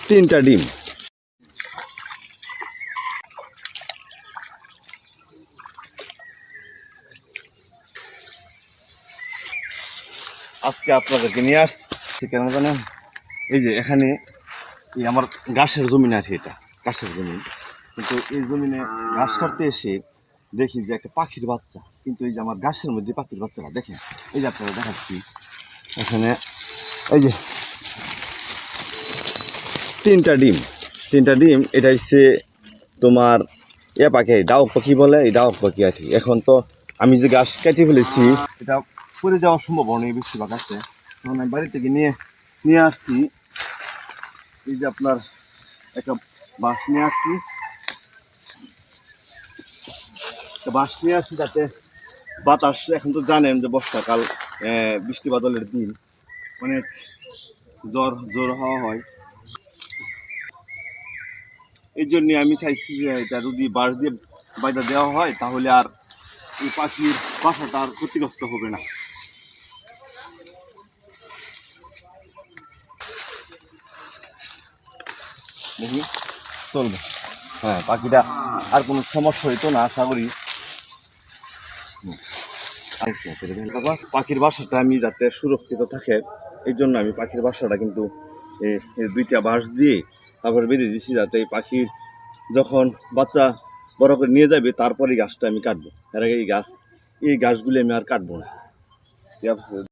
তিনটা ডিম। আজকে আপনাদেরকে নিয়ে আসছি কেন জানেন, এই যে এখানে এই আমার ঘাসের জমিন আছে, এটা ঘাসের জমিন, কিন্তু এই জমিনে ঘাস কাটতে এসে দেখি যে একটা পাখির বাচ্চা, কিন্তু এই যে আমার ঘাসের মধ্যে পাখির বাচ্চাটা দেখেন, এই যে আপনারা দেখাচ্ছি এখানে, এই যে তিনটা ডিম। এটা হচ্ছে তোমার পাখি, ডাউক পাখি বলে, এই ডাউক পাখি আছে। এখন তো আমি যে ঘাস কেটে ফেলেছি, এটা পড়ে যাওয়ার সম্ভাবনা নেই বেশিরভাগ আছে, তখন আমি বাড়ি থেকে নিয়ে আসছি। এই যে আপনার একটা বাঁশ নিয়ে আসছি, যাতে বাতাস, এখন তো জানেন যে বর্ষাকাল, বৃষ্টি বাদলের দিন, অনেক জোর হাওয়া হয়। এই জন্যে আমি চাইছি যে এটা যদি বাঁশ দিয়ে বাইরে দেওয়া হয় তাহলে আর এই পাখির বাসাটা আর ক্ষতিগ্রস্ত হবে না। দেখি চলবে, হ্যাঁ, পাখিটা আর কোনো সমস্যা হইতো না আশা করি। পাখির বাসাটা আমি যাতে সুরক্ষিত থাকে, এই জন্য আমি পাখির বাসাটা কিন্তু দুইটা বাঁশ দিয়ে তারপরে বেঁধে দিচ্ছি, যাতে এই পাখির যখন বাচ্চা বড় করে নিয়ে যাবে তারপরে গাছটা আমি কাটবো, এর আগে এই গাছগুলি আমি আর কাটবো না।